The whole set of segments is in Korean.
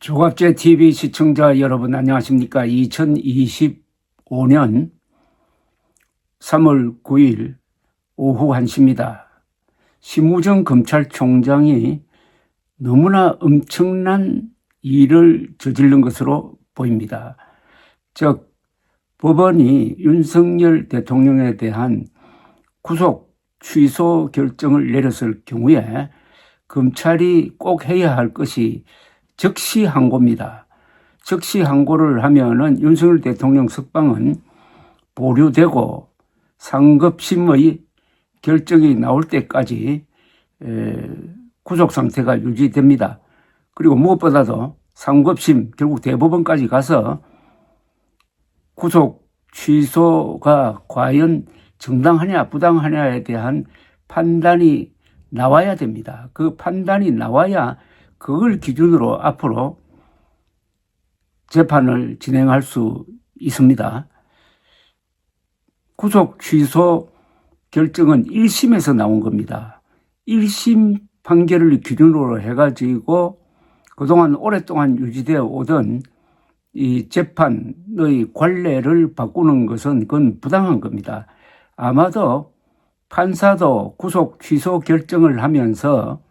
조갑제 TV 시청자 여러분 안녕하십니까? 2025년 3월 9일 오후 1시입니다. 심우정 검찰총장이 너무나 엄청난 일을 저지른 것으로 보입니다. 즉 법원이 윤석열 대통령에 대한 구속 취소 결정을 내렸을 경우에 검찰이 꼭 해야 할 것이 즉시 항고입니다. 즉시 항고를 하면은 윤석열 대통령 석방은 보류되고 상급심의 결정이 나올 때까지 구속 상태가 유지됩니다. 그리고 무엇보다도 상급심 결국 대법원까지 가서 구속 취소가 과연 정당하냐 부당하냐에 대한 판단이 나와야 됩니다. 그 판단이 나와야 그걸 기준으로 앞으로 재판을 진행할 수 있습니다. 구속 취소 결정은 1심에서 나온 겁니다. 1심 판결을 기준으로 해가지고 그동안 오랫동안 유지되어 오던 이 재판의 관례를 바꾸는 것은 그건 부당한 겁니다. 아마도 판사도 구속 취소 결정을 하면서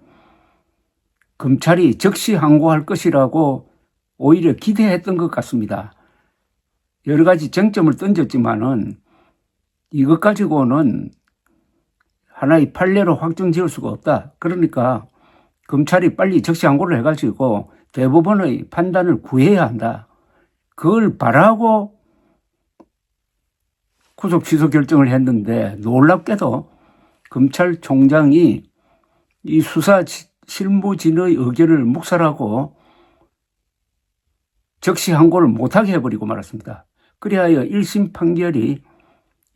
검찰이 즉시 항고할 것이라고 오히려 기대했던 것 같습니다. 여러 가지 쟁점을 던졌지만은 이것 가지고는 하나의 판례로 확정 지을 수가 없다. 그러니까 검찰이 빨리 즉시 항고를 해가지고 대법원의 판단을 구해야 한다. 그걸 바라고 구속 취소 결정을 했는데 놀랍게도 검찰총장이 이 수사 실무진의 의견을 묵살하고 즉시 항고를 못하게 해버리고 말았습니다. 그리하여 1심 판결이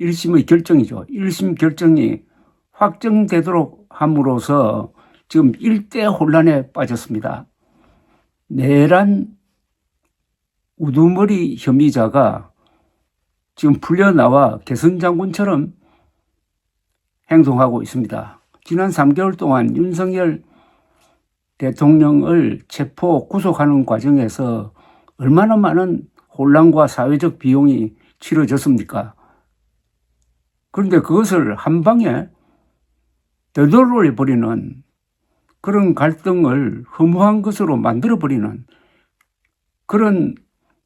1심의 결정이죠. 1심 결정이 확정되도록 함으로써 지금 일대 혼란에 빠졌습니다. 내란 우두머리 혐의자가 지금 풀려나와 개선장군처럼 행동하고 있습니다. 지난 3개월 동안 윤석열 대통령을 체포 구속하는 과정에서 얼마나 많은 혼란과 사회적 비용이 치러졌습니까? 그런데 그것을 한 방에 되돌려버리는 그런 갈등을 허무한 것으로 만들어버리는 그런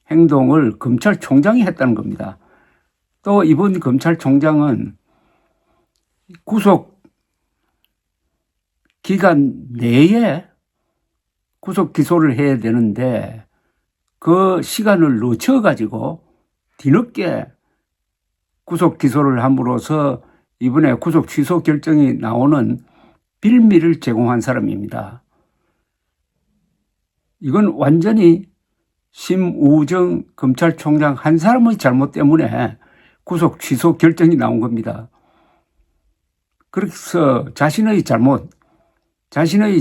행동을 검찰총장이 했다는 겁니다. 또 이번 검찰총장은 구속 기간 내에 구속 기소를 해야 되는데 그 시간을 늦춰가지고 뒤늦게 구속 기소를 함으로써 이번에 구속 취소 결정이 나오는 빌미를 제공한 사람입니다. 이건 완전히 심우정 검찰총장 한 사람의 잘못 때문에 구속 취소 결정이 나온 겁니다. 그래서 자신의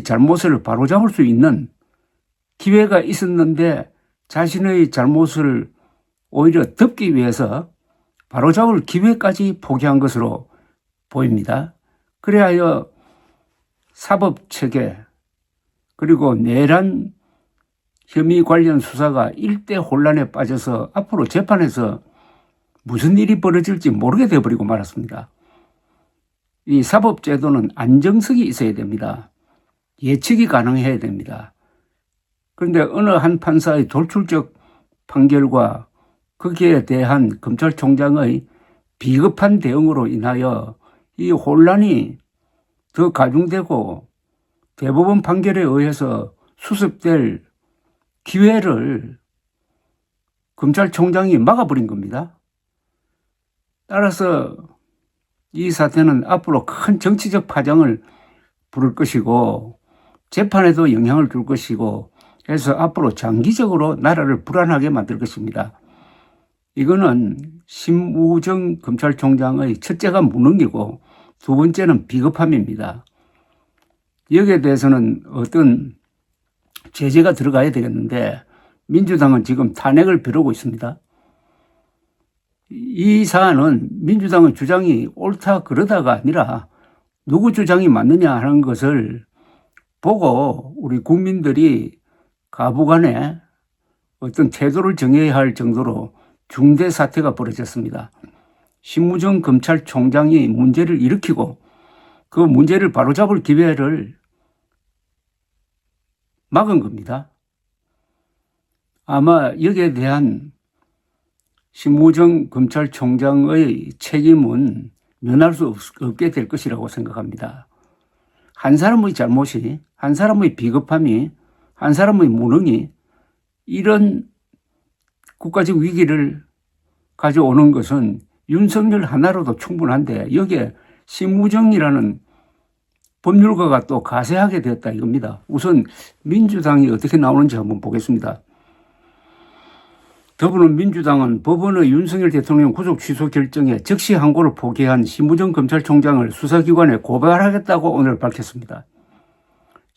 잘못을 바로잡을 수 있는 기회가 있었는데 자신의 잘못을 오히려 덮기 위해서 바로잡을 기회까지 포기한 것으로 보입니다. 그래야 사법체계 그리고 내란 혐의 관련 수사가 일대 혼란에 빠져서 앞으로 재판에서 무슨 일이 벌어질지 모르게 되어버리고 말았습니다. 이 사법제도는 안정성이 있어야 됩니다. 예측이 가능해야 됩니다. 그런데 어느 한 판사의 돌출적 판결과 거기에 대한 검찰총장의 비겁한 대응으로 인하여 이 혼란이 더 가중되고 대법원 판결에 의해서 수습될 기회를 검찰총장이 막아버린 겁니다. 따라서 이 사태는 앞으로 큰 정치적 파장을 부를 것이고 재판에도 영향을 줄 것이고 해서 앞으로 장기적으로 나라를 불안하게 만들 것입니다. 이거는 심우정 검찰총장의 첫째가 무능이고 두 번째는 비겁함입니다. 여기에 대해서는 어떤 제재가 들어가야 되겠는데 민주당은 지금 탄핵을 벼르고 있습니다. 이 사안은 민주당의 주장이 옳다 그러다가 아니라 누구 주장이 맞느냐 하는 것을 보고 우리 국민들이 가부간에 어떤 태도를 정해야 할 정도로 중대 사태가 벌어졌습니다. 심우정 검찰총장이 문제를 일으키고 그 문제를 바로잡을 기회를 막은 겁니다. 아마 여기에 대한 심우정 검찰총장의 책임은 면할 수 없게 될 것이라고 생각합니다. 한 사람의 잘못이, 한 사람의 비겁함이, 한 사람의 무능이 이런 국가적 위기를 가져오는 것은 윤석열 하나로도 충분한데 여기에 심우정이라는 법률가가 또 가세하게 되었다 이겁니다. 우선 민주당이 어떻게 나오는지 한번 보겠습니다. 더불어민주당은 법원의 윤석열 대통령 구속 취소 결정에 즉시 항고를 포기한 심우정 검찰총장을 수사기관에 고발하겠다고 오늘 밝혔습니다.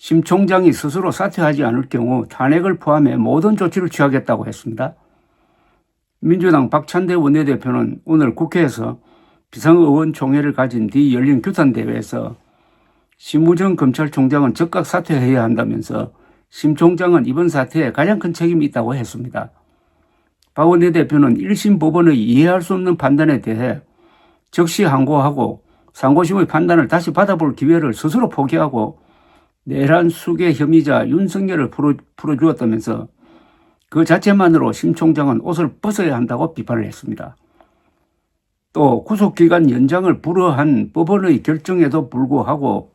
심 총장이 스스로 사퇴하지 않을 경우 탄핵을 포함해 모든 조치를 취하겠다고 했습니다. 민주당 박찬대 원내대표는 오늘 국회에서 비상의원총회를 가진 뒤 열린 규탄대회에서 심우정 검찰총장은 즉각 사퇴해야 한다면서 심 총장은 이번 사태에 가장 큰 책임이 있다고 했습니다. 박 원내대표는 1심 법원의 이해할 수 없는 판단에 대해 즉시 항고하고 상고심의 판단을 다시 받아볼 기회를 스스로 포기하고 내란 수괴 혐의자 윤석열을 풀어주었다면서 그 자체만으로 심 총장은 옷을 벗어야 한다고 비판을 했습니다. 또 구속기간 연장을 불허한 법원의 결정에도 불구하고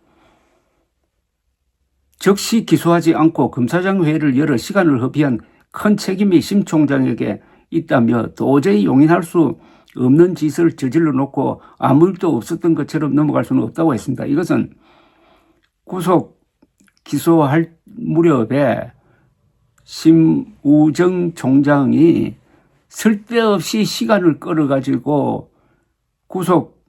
즉시 기소하지 않고 검사장 회의를 열어 시간을 허비한 큰 책임이 심 총장에게 있다며 도저히 용인할 수 없는 짓을 저질러 놓고 아무 일도 없었던 것처럼 넘어갈 수는 없다고 했습니다. 이것은 구속 기소할 무렵에 심우정 총장이 쓸데없이 시간을 끌어가지고 구속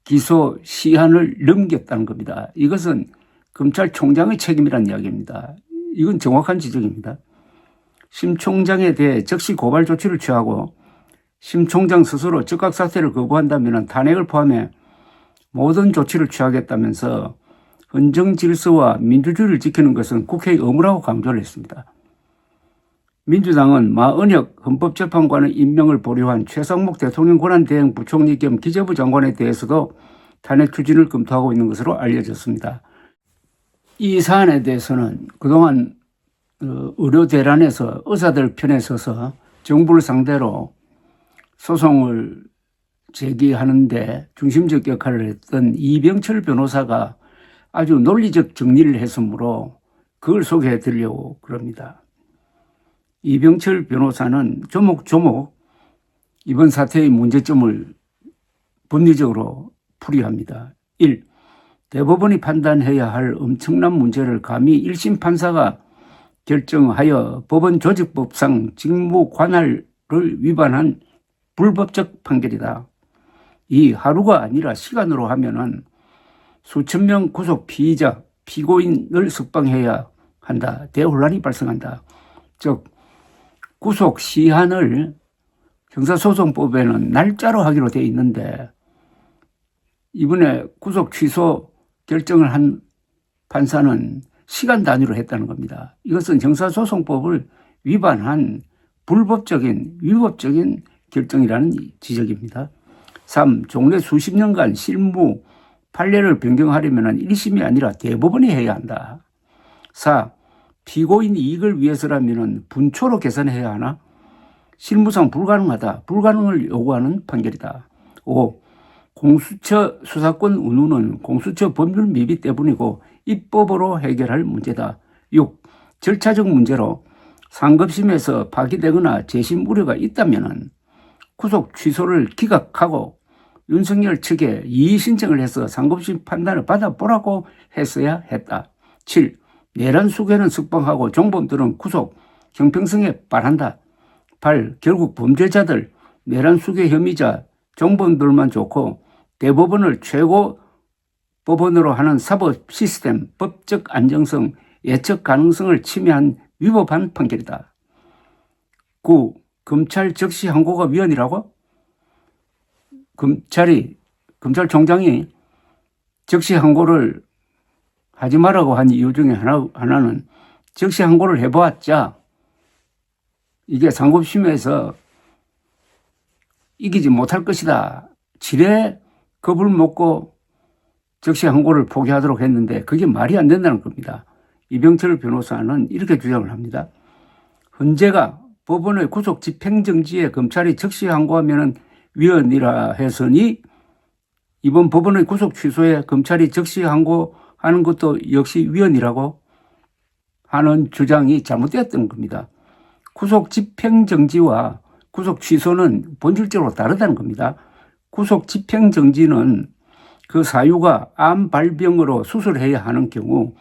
기소 시한을 넘겼다는 겁니다. 이것은 검찰총장의 책임이라는 이야기입니다. 이건 정확한 지적입니다. 심 총장에 대해 즉시 고발 조치를 취하고 심 총장 스스로 즉각 사퇴를 거부한다면 탄핵을 포함해 모든 조치를 취하겠다면서 헌정 질서와 민주주의를 지키는 것은 국회의 의무라고 강조를 했습니다. 민주당은 마은혁 헌법재판관의 임명을 보류한 최상목 대통령 권한대행 부총리 겸 기재부 장관에 대해서도 탄핵 추진을 검토하고 있는 것으로 알려졌습니다. 이 사안에 대해서는 그동안 의료 대란에서 의사들 편에 서서 정부를 상대로 소송을 제기하는데 중심적 역할을 했던 이병철 변호사가 아주 논리적 정리를 했으므로 그걸 소개해 드리려고 그럽니다. 이병철 변호사는 조목조목 이번 사태의 문제점을 법리적으로 풀이합니다. 1. 대법원이 판단해야 할 엄청난 문제를 감히 1심 판사가 결정하여 법원 조직법상 직무 관할을 위반한 불법적 판결이다. 2. 하루가 아니라 시간으로 하면은 수천 명 구속 피의자, 피고인을 석방해야 한다. 대혼란이 발생한다. 즉 구속 시한을 형사소송법에는 날짜로 하기로 되어 있는데 이번에 구속 취소 결정을 한 판사는 시간 단위로 했다는 겁니다. 이것은 형사소송법을 위반한 불법적인 위법적인 결정이라는 지적입니다. 3. 종래 수십 년간 실무 판례를 변경하려면 1심이 아니라 대법원이 해야 한다. 4. 피고인 이익을 위해서라면 분초로 계산해야 하나? 실무상 불가능하다. 불가능을 요구하는 판결이다. 5. 공수처 수사권 운운은 공수처 법률 미비 때문이고 입법으로 해결할 문제다. 6. 절차적 문제로 상급심에서 파기되거나 재심 우려가 있다면 구속 취소를 기각하고 윤석열 측에 이의 신청을 해서 상급심 판단을 받아보라고 했어야 했다. 7. 내란 수괴는 석방하고 종범들은 구속, 형평성에 반한다. 8. 결국 범죄자들, 내란 수괴 혐의자, 종범들만 좋고 대법원을 최고 법원으로 하는 사법 시스템, 법적 안정성, 예측 가능성을 침해한 위법한 판결이다. 9. 검찰 즉시 항고가 위헌이라고? 검찰총장이 즉시 항고를 하지 말라고 한 이유 중에 하나는 적시 항고를 해보았자 이게 상급심에서 이기지 못할 것이다. 지레 겁을 먹고 적시 항고를 포기하도록 했는데 그게 말이 안 된다는 겁니다. 이병철 변호사는 이렇게 주장을 합니다. 헌재가 법원의 구속 집행정지에 검찰이 적시 항고하면 위헌이라 했으니 이번 법원의 구속 취소에 검찰이 적시 항고하는 것도 역시 위헌이라고 하는 주장이 잘못되었던 겁니다. 구속 집행정지와 구속 취소는 본질적으로 다르다는 겁니다. 구속 집행정지는 그 사유가 암 발병으로 수술해야 하는 경우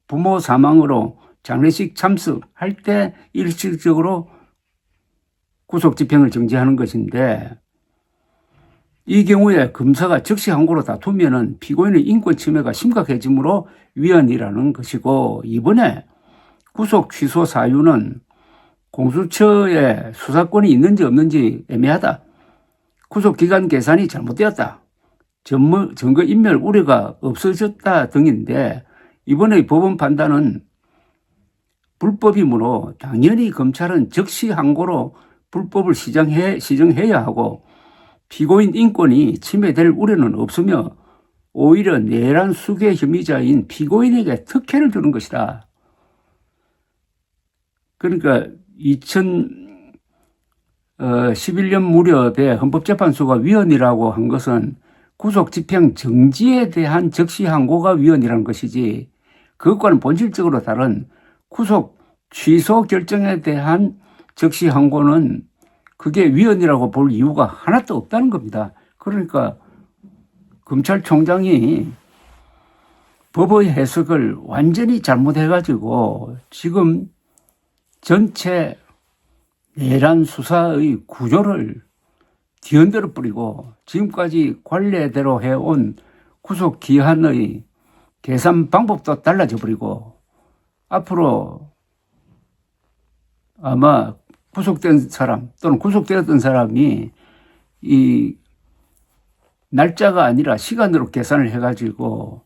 부모 사망으로 장례식 참석할 때 일시적으로 구속 집행을 정지하는 것인데 이 경우에 검사가 적시 항고로 다투면은 피고인의 인권 침해가 심각해지므로 위헌이라는 것이고 이번에 구속 취소 사유는 공수처에 수사권이 있는지 없는지 애매하다. 구속기간 계산이 잘못되었다. 증거인멸 우려가 없어졌다 등인데 이번에 법원 판단은 불법이므로 당연히 검찰은 적시 항고로 불법을 시정해야 하고 피고인 인권이 침해될 우려는 없으며 오히려 내란 수괴 혐의자인 피고인에게 특혜를 주는 것이다. 그러니까 2011년 무렵에 헌법재판소가 위헌이라고 한 것은 구속 집행 정지에 대한 적시 항고가 위헌이라는 것이지 그것과는 본질적으로 다른 구속 취소 결정에 대한 적시 항고는 그게 위헌이라고 볼 이유가 하나도 없다는 겁니다. 그러니까 검찰총장이 법의 해석을 완전히 잘못해가지고 지금 전체 내란 수사의 구조를 뒤흔들어 버리고 지금까지 관례대로 해온 구속 기한의 계산 방법도 달라져 버리고 앞으로 아마 구속된 사람 또는 구속되었던 사람이 이 날짜가 아니라 시간으로 계산을 해가지고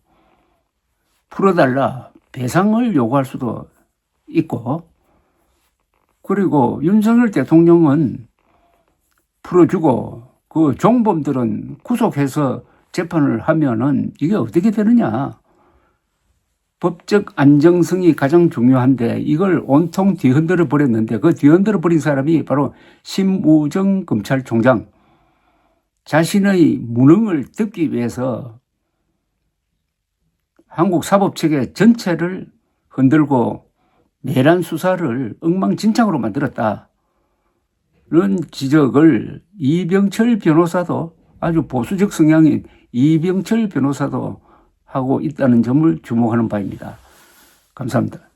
풀어달라 배상을 요구할 수도 있고 그리고 윤석열 대통령은 풀어주고 그 종범들은 구속해서 재판을 하면은 이게 어떻게 되느냐. 법적 안정성이 가장 중요한데 이걸 온통 뒤흔들어 버렸는데 그 뒤흔들어 버린 사람이 바로 심우정 검찰총장. 자신의 무능을 덮기 위해서 한국 사법체계 전체를 흔들고 내란 수사를 엉망진창으로 만들었다는 지적을 이병철 변호사도 아주 보수적 성향인 이병철 변호사도 하고 있다는 점을 주목하는 바입니다. 감사합니다.